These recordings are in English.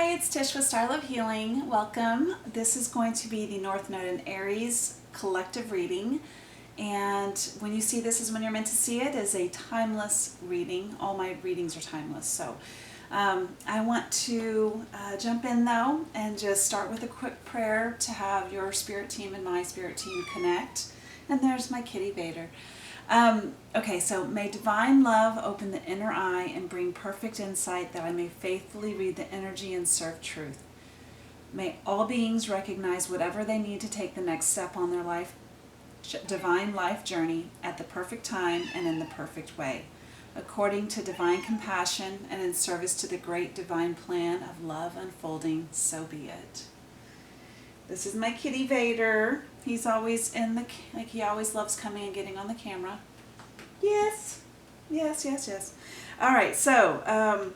Hi, it's Tish with Style of Healing. Welcome. This is going to be the North Node in Aries collective reading. And when you see this is when you're meant to see it as a timeless reading. All my readings are timeless. So I want to jump in though and just start with a quick prayer to have your spirit team and my spirit team connect. And there's my kitty Vader. Okay, so may divine love open the inner eye and bring perfect insight that I may faithfully read the energy and serve truth. May all beings recognize whatever they need to take the next step on their divine life journey at the perfect time and in the perfect way, according to divine compassion and in service to the great divine plan of love unfolding, so be it. This is my kitty Vader. He's always he always loves coming and getting on the camera. Yes. All right, so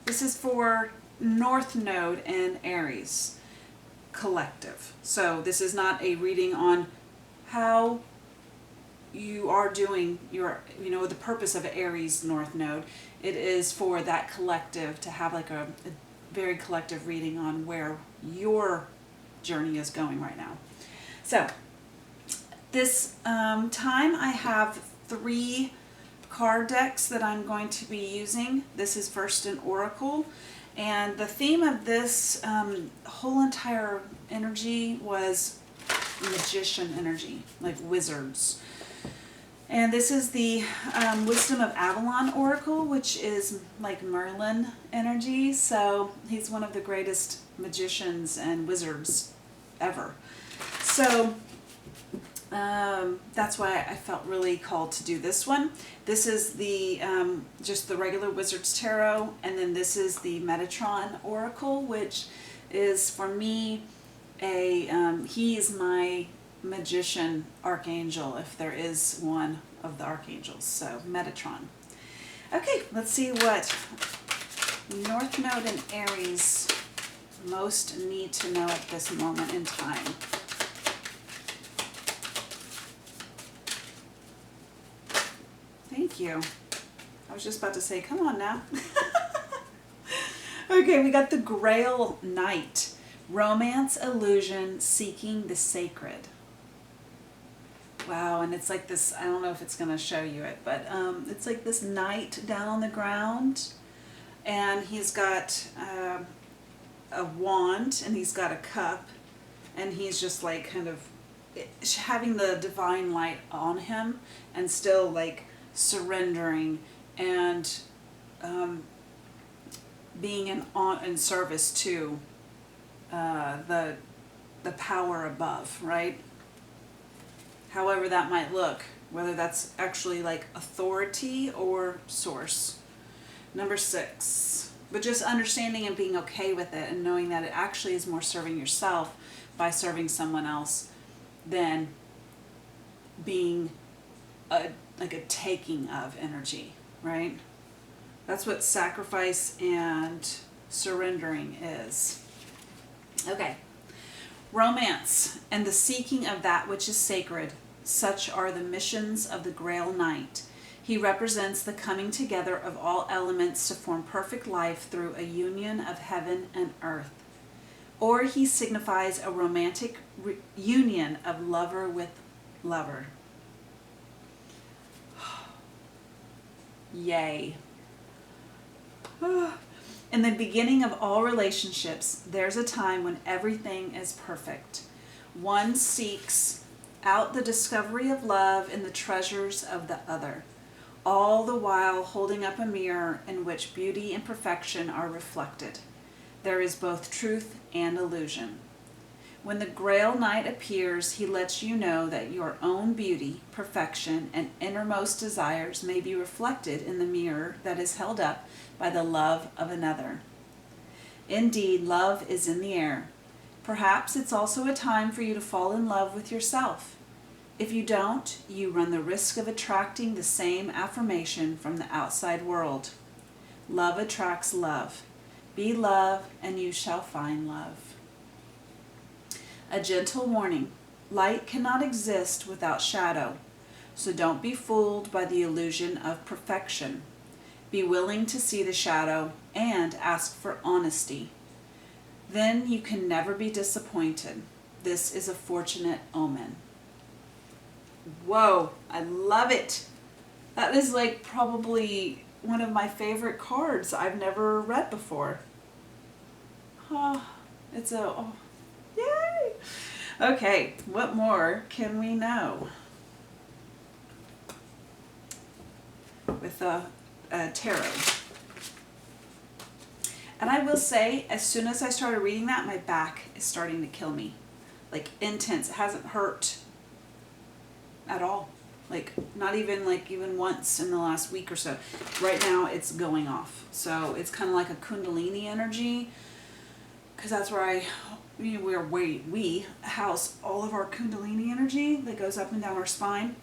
this is for North Node and Aries collective. So this is not a reading on how you are doing your, the purpose of Aries North Node. It is for that collective to have like a very collective reading on where your journey is going right now. So this time I have 3 card decks that I'm going to be using. This is first an oracle, and the theme of this whole entire energy was magician energy, like wizards. And this is the Wisdom of Avalon Oracle, which is like Merlin energy. So he's one of the greatest magicians and wizards ever. So that's why I felt really called to do this one. This is the just the regular Wizard's Tarot, and then this is the Metatron Oracle, which is for me he is my magician archangel, if there is one of the archangels. So Metatron. Okay, let's see what North Node and Aries most need to know at this moment in time. Thank you. I was just about to say, come on now. Okay, we got the Grail Knight. Romance, illusion, seeking the sacred. Wow, and it's like this, I don't know if it's going to show you it, but it's like this knight down on the ground, and he's got a wand, and he's got a cup, and he's just like kind of having the divine light on him and still like surrendering and being in service to the power above, right? However that might look, whether that's actually like authority or source. Number 6, but just understanding and being okay with it and knowing that it actually is more serving yourself by serving someone else than being like a taking of energy, right? That's what sacrifice and surrendering is. Okay. Romance and the seeking of that which is sacred. Such are the missions of the Grail Knight. He represents the coming together of all elements to form perfect life through a union of heaven and earth. Or he signifies a romantic union of lover with lover. Yay. In the beginning of all relationships, there's a time when everything is perfect. One seeks out the discovery of love in the treasures of the other, all the while holding up a mirror in which beauty and perfection are reflected. There is both truth and illusion. When the Grail Knight appears, he lets you know that your own beauty, perfection, and innermost desires may be reflected in the mirror that is held up by the love of another. Indeed, love is in the air. Perhaps it's also a time for you to fall in love with yourself. If you don't, you run the risk of attracting the same affirmation from the outside world. Love attracts love. Be love, and you shall find love. A gentle warning. Light cannot exist without shadow, so don't be fooled by the illusion of perfection. Be willing to see the shadow and ask for honesty. Then you can never be disappointed. This is a fortunate omen. Whoa, I love it. That is like probably one of my favorite cards I've never read before. Oh, it's a, oh, yay! Okay, what more can we know with a tarot? And I will say, as soon as I started reading that, my back is starting to kill me. Like intense. It hasn't hurt at all. Like not even once in the last week or so. Right now it's going off. So it's kind of like a Kundalini energy, because that's where we house all of our Kundalini energy that goes up and down our spine.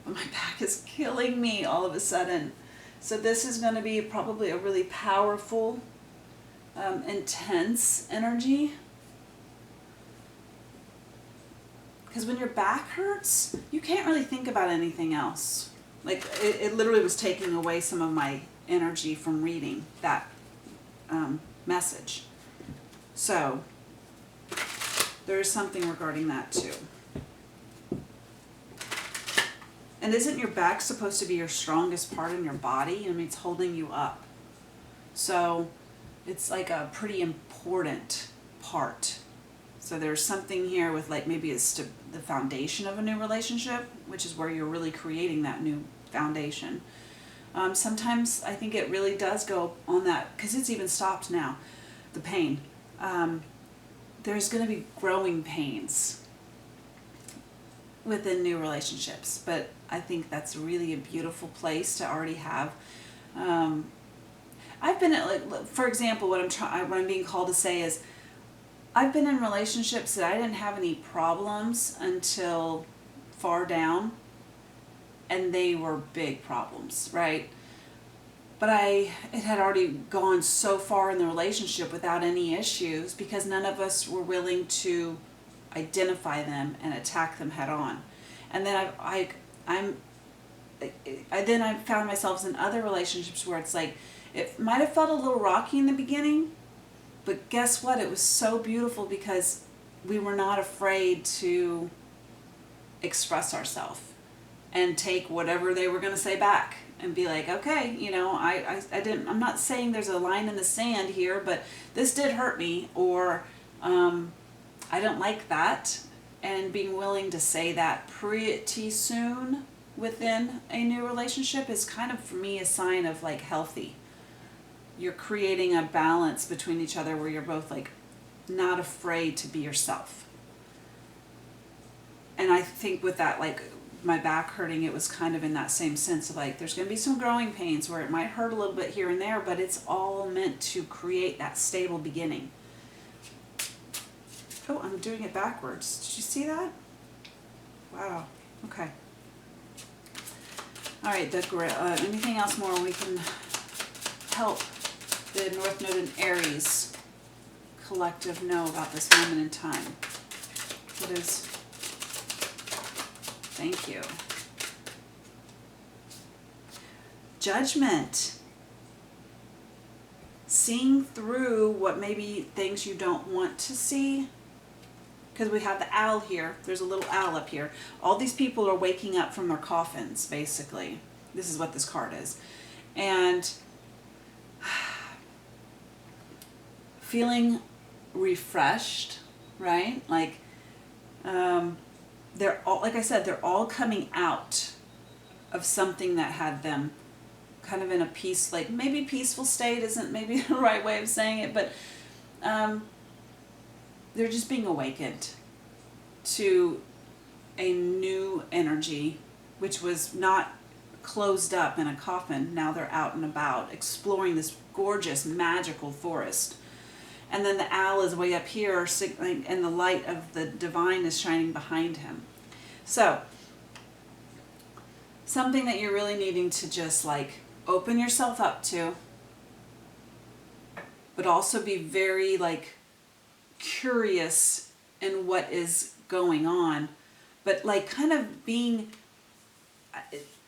But my back is killing me all of a sudden. So this is going to be probably a really powerful, intense energy. Because when your back hurts, you can't really think about anything else. Like, it literally was taking away some of my energy from reading that message. So, there is something regarding that too. And isn't your back supposed to be your strongest part in your body? I mean, it's holding you up. So, it's like a pretty important part. So there's something here with like maybe it's the foundation of a new relationship, which is where you're really creating that new foundation. Sometimes I think it really does go on that, because it's even stopped now, the pain. There's going to be growing pains within new relationships, but I think that's really a beautiful place to already have. I've been at, like, for example, what I'm being called to say is, I've been in relationships that I didn't have any problems until far down, and they were big problems, right? But it had already gone so far in the relationship without any issues, because none of us were willing to identify them and attack them head on. And then I found myself in other relationships where it's like, it might have felt a little rocky in the beginning, but guess what? It was so beautiful because we were not afraid to express ourselves and take whatever they were going to say back and be like, okay, I'm not saying there's a line in the sand here, but this did hurt me, or I don't like that. And being willing to say that pretty soon within a new relationship is kind of, for me, a sign of like healthy. You're creating a balance between each other where you're both like not afraid to be yourself. And I think with that, like my back hurting, it was kind of in that same sense of like, there's going to be some growing pains where it might hurt a little bit here and there, but it's all meant to create that stable beginning. Oh, I'm doing it backwards. Did you see that? Wow. Okay. All right. Anything else more we can help the North Node in Aries collective know about this moment in time? What is... Thank you. Judgment. Seeing through what maybe things you don't want to see. Because we have the owl here. There's a little owl up here. All these people are waking up from their coffins, basically. This is what this card is. And feeling refreshed, right? Like, they're all, like I said, they're all coming out of something that had them kind of in a peace, like maybe peaceful state isn't maybe the right way of saying it, but they're just being awakened to a new energy, which was not closed up in a coffin. Now they're out and about exploring this gorgeous, magical forest. And then the owl is way up here, and the light of the divine is shining behind him. So, something that you're really needing to just like open yourself up to, but also be very like curious in what is going on. But like kind of being,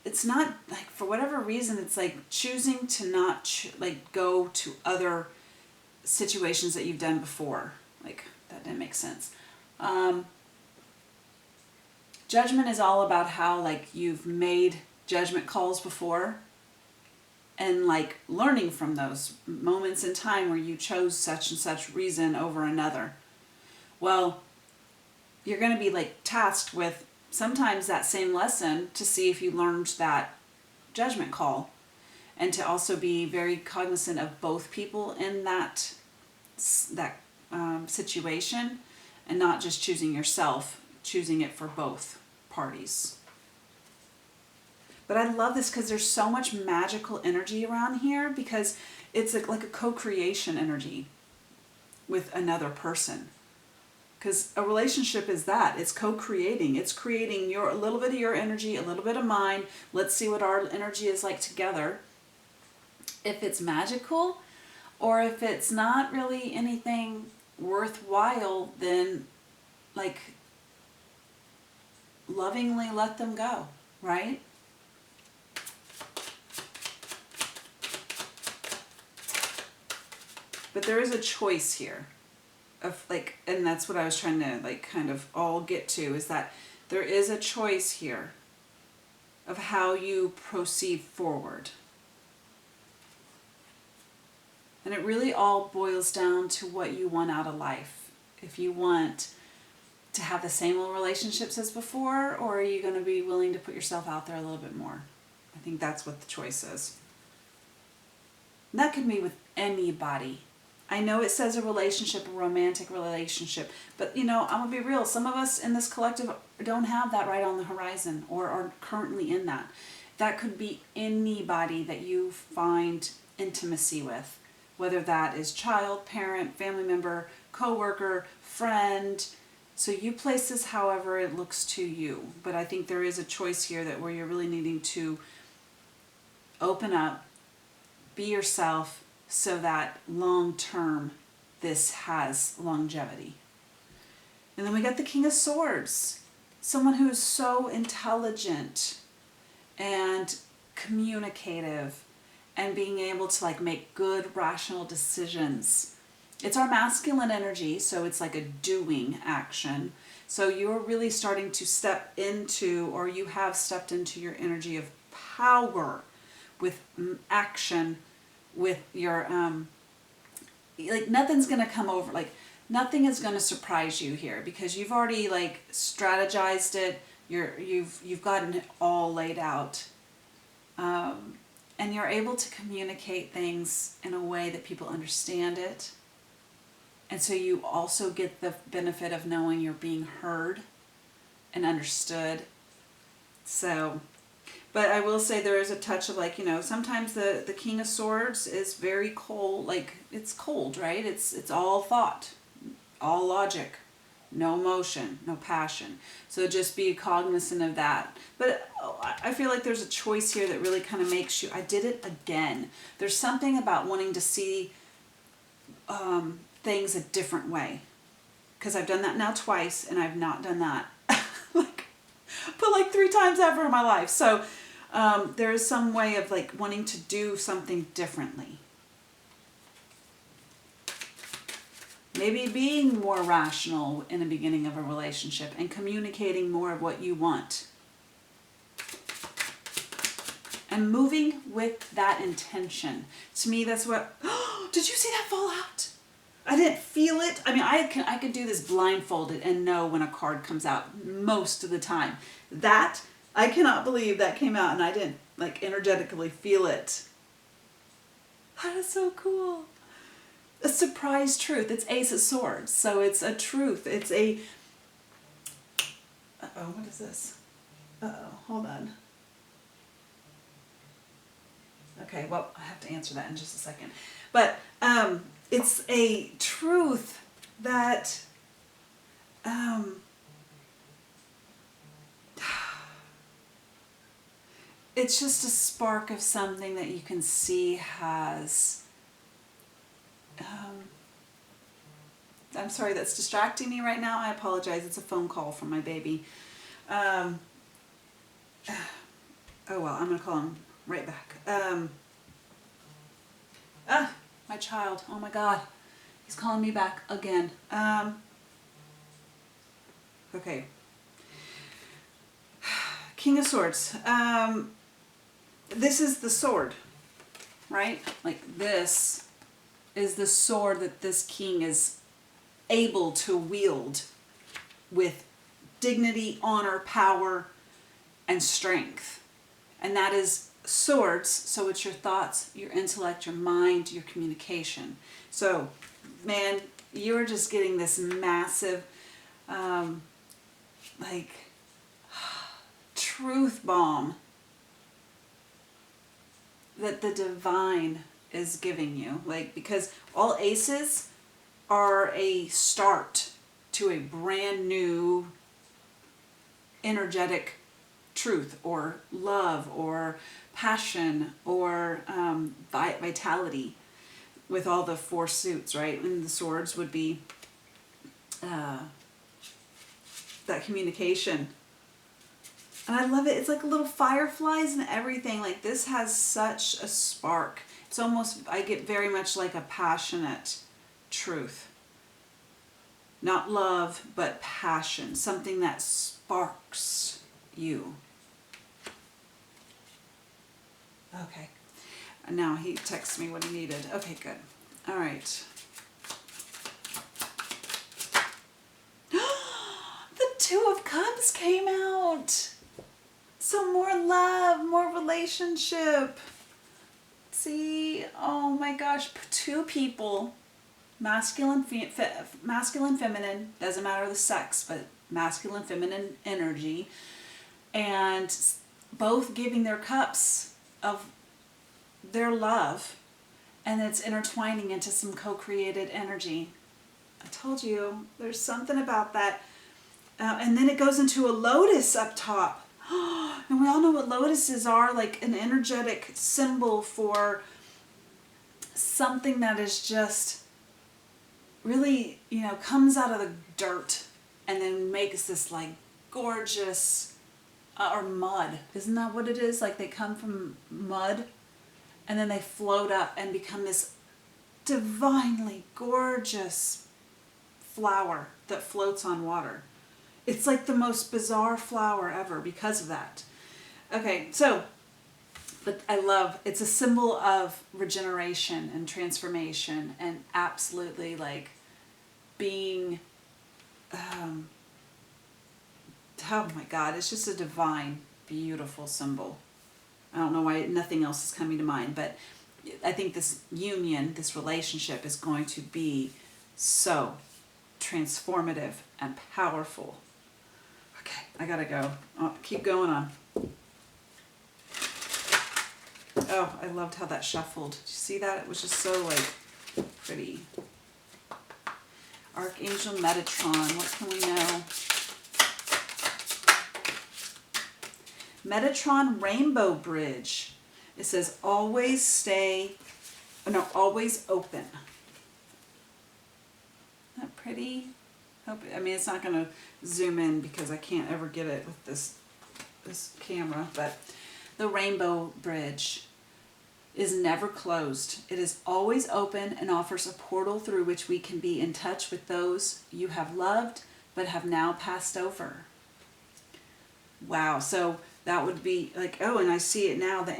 it's not like, for whatever reason, it's like choosing to not go to other situations that you've done before. Like, that didn't make sense. Judgment is all about how, like, you've made judgment calls before, and like learning from those moments in time where you chose such and such reason over another. Well, you're going to be like tasked with sometimes that same lesson to see if you learned that judgment call, and to also be very cognizant of both people in that situation, and not just choosing yourself, choosing it for both parties. But I love this because there's so much magical energy around here, because it's like a co-creation energy with another person. Because a relationship is that. It's co-creating. It's creating a little bit of your energy, a little bit of mine. Let's see what our energy is like together. If it's magical, or if it's not really anything worthwhile, then like lovingly let them go, right? But there is a choice here of like, and that's what I was trying to like kind of all get to, is that there is a choice here of how you proceed forward. And it really all boils down to what you want out of life. If you want to have the same old relationships as before, or are you going to be willing to put yourself out there a little bit more? I think that's what the choice is. And that could be with anybody. I know it says a relationship, a romantic relationship, but you know, I'm gonna be real. Some of us in this collective don't have that right on the horizon, or are currently in that. That could be anybody that you find intimacy with, whether that is child, parent, family member, coworker, friend. So you place this however it looks to you. But I think there is a choice here that where you're really needing to open up, be yourself, so that long term this has longevity. And then we got the King of Swords, someone who is so intelligent and communicative and being able to like make good rational decisions. It's our masculine energy, so it's like a doing action. So you're really starting to step into, or you have stepped into, your energy of power with action, with your like nothing's gonna come over, like nothing is gonna surprise you here, because you've already like strategized it. You've gotten it all laid out, and you're able to communicate things in a way that people understand it, and so you also get the benefit of knowing you're being heard and understood. So, but I will say there is a touch of like, you know, sometimes the King of Swords is very cold, like it's cold, right? It's all thought, all logic, no emotion, no passion. So just be cognizant of that. But I feel like there's a choice here that really kind of makes you, I did it again. There's something about wanting to see things a different way. Because I've done that now twice, and I've not done that like 3 times ever in my life. So there is some way of like wanting to do something differently. Maybe being more rational in the beginning of a relationship and communicating more of what you want. And moving with that intention. To me, that's what, oh, did you see that fall out? I didn't feel it. I mean, I could do this blindfolded and know when a card comes out most of the time. That, I cannot believe that came out and I didn't like energetically feel it. That is so cool. A surprise truth. It's Ace of Swords. So it's a truth. It's a, uh-oh, what is this? Uh-oh, hold on. Okay, well, I have to answer that in just a second. But it's a truth that it's just a spark of something that you can see has I'm sorry, that's distracting me right now. I apologize. It's a phone call from my baby. Oh well, I'm going to call him right back. My child. Oh my God. He's calling me back again. Okay. King of Swords. This is the sword, right? Like this is the sword that this king is able to wield with dignity, honor, power, and strength. And that is swords, so it's your thoughts, your intellect, your mind, your communication. So, man, you're just getting this massive, like, truth bomb that the divine is giving you. Like, because all aces are a start to a brand new energetic truth or love or passion or vitality, with all the four suits, right? And the swords would be that communication. And I love it. It's like little fireflies and everything. Like, this has such a spark. It's almost, I get very much like a passionate truth. Not love, but passion. Something that sparks you. Okay. And now he texts me what he needed. Okay, good. All right. The Two of Cups came out. So more love, more relationship. See, oh my gosh, two people, masculine, feminine, doesn't matter the sex, but masculine, feminine energy, and both giving their cups of their love, and it's intertwining into some co-created energy. I told you, there's something about that. And then it goes into a lotus up top. And we all know what lotuses are, like an energetic symbol for something that is just really, comes out of the dirt and then makes this like gorgeous, or mud. Isn't that what it is? Like they come from mud and then they float up and become this divinely gorgeous flower that floats on water. It's like the most bizarre flower ever because of that. Okay, so, but I love, it's a symbol of regeneration and transformation and absolutely like being, oh my God, it's just a divine, beautiful symbol. I don't know why nothing else is coming to mind, but I think this union, this relationship is going to be so transformative and powerful. Okay, I gotta go. I'll keep going on. Oh, I loved how that shuffled. Did you see that? It was just so like pretty. Archangel Metatron, what can we know? Metatron Rainbow Bridge. It says always always open. Isn't that pretty? I mean, it's not going to zoom in because I can't ever get it with this camera, but the Rainbow Bridge is never closed. It is always open and offers a portal through which we can be in touch with those you have loved but have now passed over. Wow, so that would be like, oh, and I see it now, the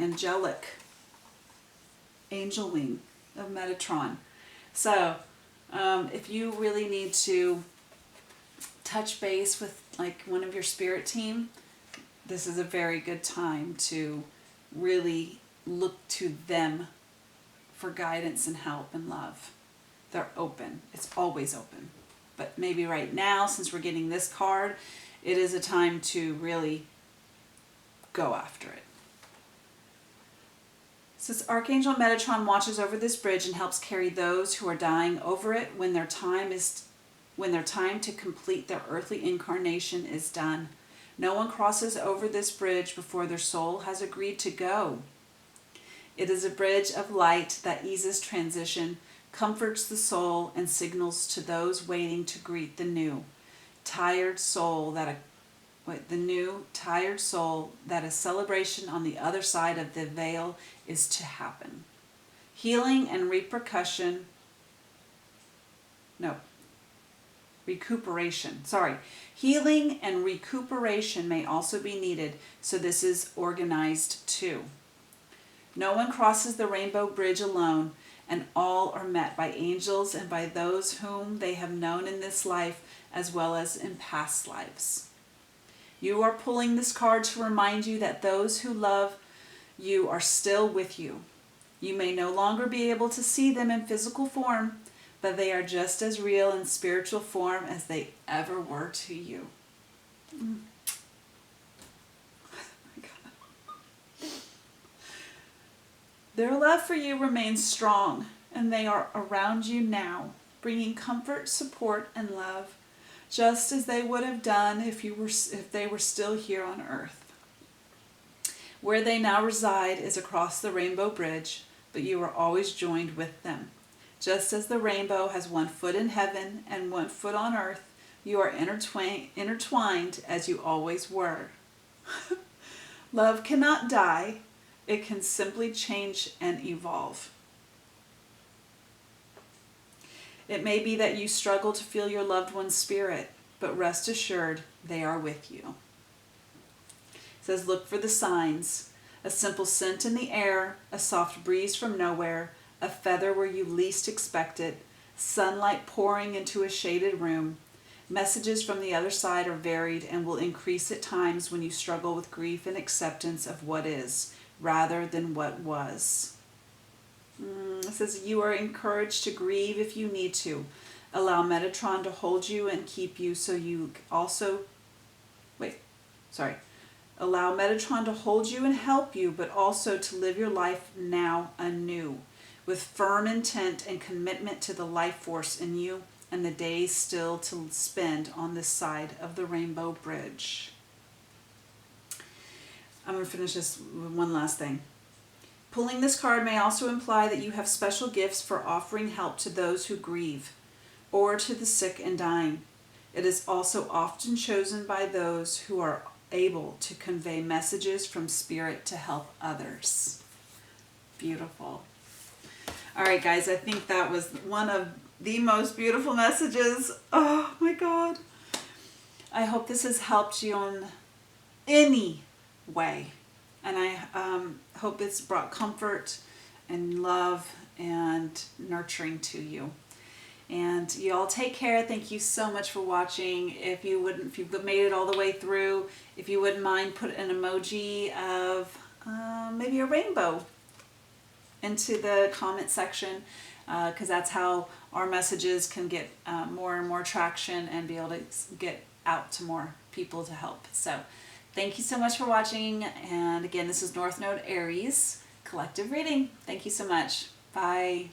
angel wing of Metatron. So if you really need to touch base with like one of your spirit team, this is a very good time to really look to them for guidance and help and love. They're open. It's always open. But maybe right now, since we're getting this card, it is a time to really go after it. It says Archangel Metatron watches over this bridge and helps carry those who are dying over it when their time to complete their earthly incarnation is done. No one crosses over this bridge before their soul has agreed to go. It is a bridge of light that eases transition, comforts the soul, and signals to those waiting to greet the new tired soul that a celebration on the other side of the veil is to happen. Healing and repercussion no, recuperation. Sorry. Healing and recuperation may also be needed, so this is organized too. No one crosses the rainbow bridge alone, and all are met by angels and by those whom they have known in this life as well as in past lives. You are pulling this card to remind you that those who love you are still with you. You may no longer be able to see them in physical form, but they are just as real in spiritual form as they ever were to you. Oh my God. Their love for you remains strong, and they are around you now, bringing comfort, support, and love, just as they would have done if they were still here on earth. Where they now reside is across the rainbow bridge, but you are always joined with them. Just as the rainbow has one foot in heaven and one foot on earth, you are intertwined as you always were. Love cannot die. It can simply change and evolve. It may be that you struggle to feel your loved one's spirit, but rest assured they are with you. It says, look for the signs. A simple scent in the air, a soft breeze from nowhere, a feather where you least expect it, sunlight pouring into a shaded room. Messages from the other side are varied and will increase at times when you struggle with grief and acceptance of what is, rather than what was. It says you are encouraged to grieve if you need to. Allow Metatron to hold you and keep you so you also... Allow Metatron to hold you and help you, but also to live your life now anew, with firm intent and commitment to the life force in you and the days still to spend on this side of the rainbow bridge. I'm going to finish this with one last thing. Pulling this card may also imply that you have special gifts for offering help to those who grieve or to the sick and dying. It is also often chosen by those who are able to convey messages from spirit to help others. Beautiful. All right, guys, I think that was one of the most beautiful messages. Oh my God. I hope this has helped you in any way. And I hope it's brought comfort and love and nurturing to you. And you all take care. Thank you so much for watching. If you've made it all the way through, if you wouldn't mind, put an emoji of maybe a rainbow into the comment section, because that's how our messages can get more and more traction and be able to get out to more people to help. So thank you so much for watching. And again, this is North Node Aries Collective Reading. Thank you so much. Bye.